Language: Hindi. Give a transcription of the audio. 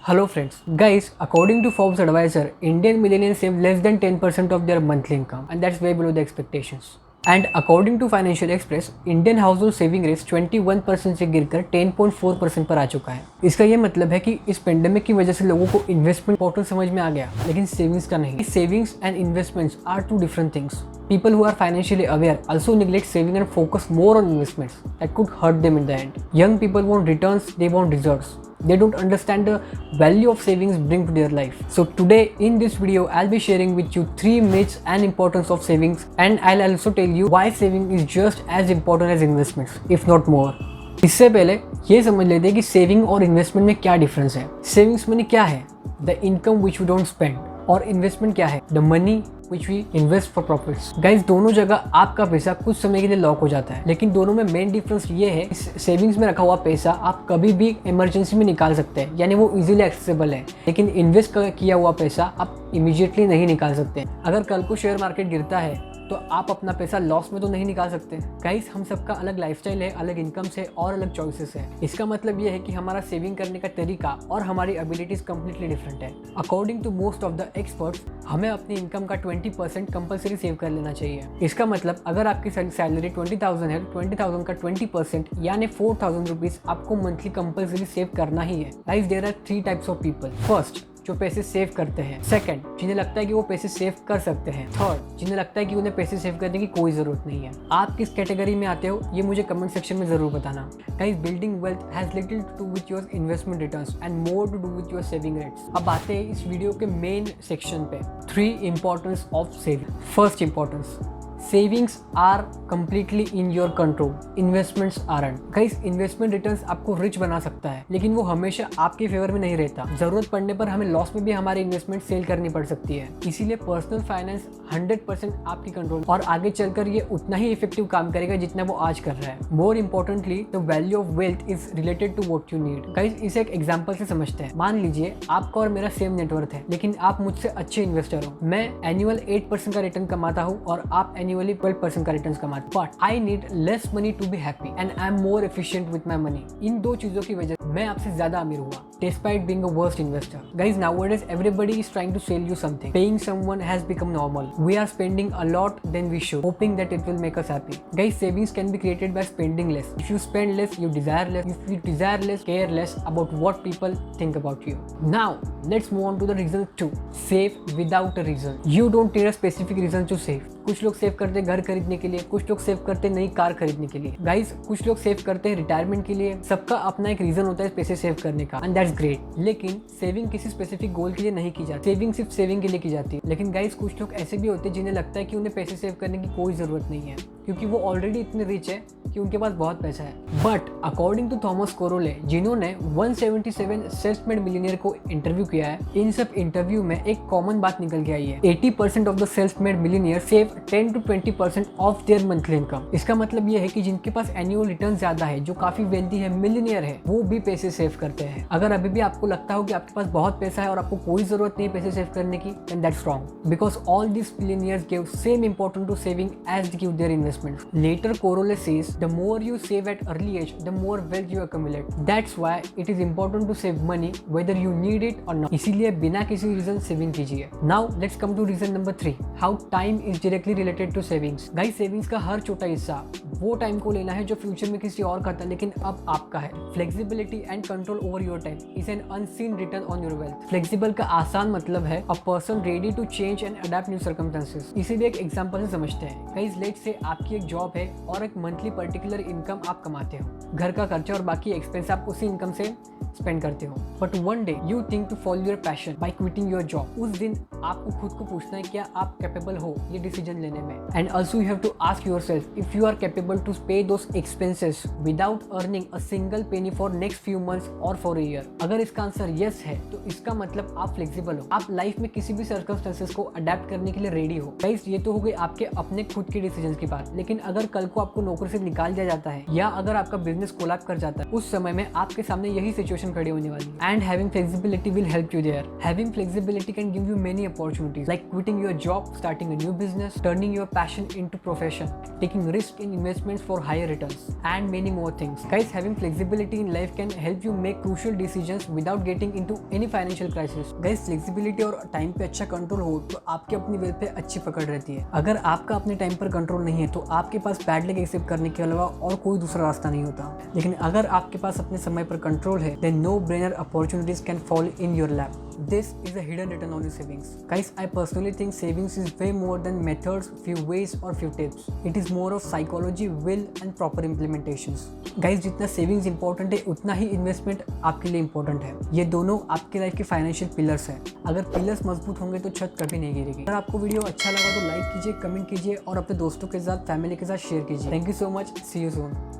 Hello friends. Guys, according to Forbes Advisor, Indian millennials save less than 10% of their monthly income, and that's way below the expectations. And according to Financial Express, Indian house hold saving rate 21% से गिरकर 10.4% पर आ चुका है। इसका ये मतलब है कि इस पेंडेमिक की वजह से लोगों को इन्वेस्टमेंट इंपॉर्टेंट समझ में आ गया, लेकिन सेविंग्स का नहीं। Savings and investments are two different things. People who are financially aware also neglect saving and focus more on investments that could hurt them in the end. Young people want returns, they want results. They don't understand the value of savings bring to their life. So today in this video, I'll be sharing with you 3 myths and importance of savings, and I'll also tell you why saving is just as important as investments, if not more. इससे पहले ये समझ लेते हैं कि सेविंग और इन्वेस्टमेंट में क्या डिफरेंस है. सेविंग्स मनी क्या है? The income which we don't spend. और इन्वेस्टमेंट क्या है? The money which we invest for profits. Guys, दोनों जगह आपका पैसा कुछ समय के लिए लॉक हो जाता है, लेकिन दोनों में मेन डिफरेंस ये है, सेविंग्स में रखा हुआ पैसा आप कभी भी इमरजेंसी में निकाल सकते हैं, यानी वो इजीली एक्सेसिबल है. लेकिन इन्वेस्ट किया हुआ पैसा आप इमीडिएटली नहीं निकाल सकते. अगर कल को शेयर मार्केट गिरता है तो आप अपना पैसा लॉस में तो नहीं निकाल सकते. गाइस, हम सबका अलग लाइफस्टाइल है, अलग इनकम्स है और अलग चॉइसेस है. इसका मतलब ये है कि हमारा सेविंग करने का तरीका और हमारी एबिलिटीज कंप्लीटली डिफरेंट है. According to most of the experts, हमें अपनी इनकम का 20% कंपलसरी सेव कर लेना चाहिए. इसका मतलब अगर आपकी सैलरी 20,000 है तो 20,000 का 20% यानी 4,000 रुपीज आपको मंथली कंपलसरी सेव करना ही है. Guys, there are 3 types of people. First, जो पैसे सेव करते हैं. सेकंड, जिन्हें लगता है कि वो पैसे सेव कर सकते हैं. थर्ड, जिन्हें लगता है कि उन्हें पैसे सेव करने की कोई जरूरत नहीं है. आप किस कैटेगरी में आते हो ये मुझे कमेंट सेक्शन में जरूर बताना. Guys, building wealth has little to do with your investment returns and more to do with your saving rates. अब आते हैं इस वीडियो के मेन सेक्शन पे. 3 importance of saving. First importance, savings are completely in your control, investments aren't. Guys, investment returns आपको रिच बना सकता है, लेकिन वो हमेशा आपके फेवर में नहीं रहता. जरूरत पड़ने पर हमें लॉस में भी हमारी इन्वेस्टमेंट सेल करनी पड़ सकती है. इसीलिए पर्सनल फाइनेंस 100% आपकी कंट्रोल, और आगे चलकर ये उतना ही इफेक्टिव काम करेगा जितना वो आज कर रहा है. More importantly, the value of wealth is related to what you need. Guys, इसे एक एग्जांपल से समझते हैं. मान लीजिए आपका और मेरा सेम नेटवर्थ है, लेकिन आप मुझसे अच्छे इन्वेस्टर हो. मैं एनुअल 8% का रिटर्न कमाता हूँ और आप एनुअली 12% का रिटर्न कमाते. But I need less money to be happy and I am more efficient with my money. इन 2 चीजों की वजह से मैं आपसे ज्यादा अमीर हुआ, despite being a worst investor. Guys, nowadays everybody is trying to sell you something. Paying someone has become normal. We are spending a lot than we should, hoping that it will make us happy. Guys, savings can be created by spending less. If you spend less, you desire less. If you desire less, care less about what people think about you. Now, let's move on to the reason 2. Save without a reason. You don't need a specific reason to save. कुछ लोग सेव करते हैं घर खरीदने के लिए, कुछ लोग सेव करते हैं नई कार खरीदने के लिए. गाइस, कुछ लोग सेव करते हैं रिटायरमेंट के लिए. सबका अपना एक रीजन होता है पैसे सेव करने का, एंड दैट्स ग्रेट. लेकिन सेविंग किसी स्पेसिफिक गोल के लिए नहीं की जाती. सेविंग सिर्फ सेविंग के लिए की जाती है. लेकिन गाइस, कुछ लोग ऐसे भी होते हैं जिन्हें लगता है कि उन्हें पैसे सेव करने की कोई जरूरत नहीं है, क्योंकि वो ऑलरेडी इतने रिच है कि उनके पास बहुत पैसा है. बट अकॉर्डिंग टू थॉमस कोरोले, जिन्होंने 177 सेल्फ मेड मिलियनियर को इंटरव्यू किया है, इन सब इंटरव्यू में एक कॉमन बात निकल के आई है. 80% of the self made millionaire save 10 to 20% of their monthly income. इसका मतलब ये है कि जिनके पास एनुअल रिटर्न ज्यादा है, जो काफी वेल्दी है, मिलियनियर है, वो भी पैसे सेव करते हैं. अगर अभी भी आपको लगता हो कि आपके पास बहुत पैसा है और आपको कोई जरूरत नहीं पैसे सेव करने की, then that's wrong, because all these billionaires gave same importance to saving as they give their investments. Later, Korole says, the more you save at early age, the more wealth you accumulate. That's why it is important to save money whether you need it or not. इसीलिए बिना किसी रीजन सेविंग कीजिए. Now let's come to reason number 3. How time is directly related to savings. Guys, savings का हर छोटा हिस्सा वो टाइम को लेना है जो फ्यूचर में किसी और का था लेकिन अब आपका है. Flexibility and control over your time is an unseen return on your wealth. Flexible का आसान मतलब है a person ready to change and adapt new circumstances. इसे भी एक एग्जांपल से समझते हैं. गाइस, लेट्स से आपकी एक जॉब है और एक मंथली पर्टिकुलर इनकम आप कमाते हो. घर का खर्चा और बाकी एक्सपेंस आप उसी इनकम से स्पेंड करते हो. But one day you think to follow your passion by quitting your job. उस दिन आपको खुद को पूछना है क्या आप कैपेबल हो ये डिसीजन लेने में. And also you have to ask yourself if you are capable to pay those expenses without earning a single penny for next few months और फॉर अ ईयर. अगर इसका आंसर यस है तो इसका मतलब आप फ्लेक्सिबल हो. आप लाइफ में किसी भी सर्कमस्टेंसेस को अडेप्ट करने के लिए रेडी हो. गाइस, ये तो हो गई आपके अपने खुद के डिसीजन की बात. लेकिन अगर कल को आपको नौकरी से निकाल दिया जाता है या अगर आपका बिजनेस कोलैप्स कर जाता है, उस समय में आपके सामने यही सिचुएशन खड़ी होने वाली है. And having flexibility will help you there. Having flexibility can give you many opportunities like quitting your job, starting a new business, turning your passion into profession, taking risk in investments for higher returns, and many more things. Guys, having flexibility in life can help you make crucial decisions without getting into any financial crisis. Guys, flexibility और टाइम पे अच्छा कंट्रोल हो तो आपके अपनी वेल्थ पे अच्छी पकड़ रहती है। अगर आपका अपने टाइम पर कंट्रोल नहीं है तो आपके पास बैड लक एक्सेप्ट करने के अलावा और कोई दूसरा रास्ता नहीं होता। लेकिन अगर आपके पास अपने समय पर कंट्रोल है, then no brainer opportunities can fall in your lap. This is a hidden return on your savings. Guys, I personally think savings is way more than methods, few ways or few tips. It is more of psychology, will and proper implementations. Guys, जितना सेविंग्स इंपॉर्टेंट है उतना ही इन्वेस्टमेंट आपके लिए इंपॉर्टेंट है। ये दोनों आपके लाइफ के फाइनेंशियल पिलर्स हैं। अगर पिलर्स मजबूत होंगे तो छत कभी नहीं गिरेगी। अगर आपको वीडियो अच्छा लगा तो लाइक कीजिए, कमेंट कीजिए और अपने दोस्तों के साथ, फैमिली के साथ शेयर कीजिए। Thank you so much, see you soon.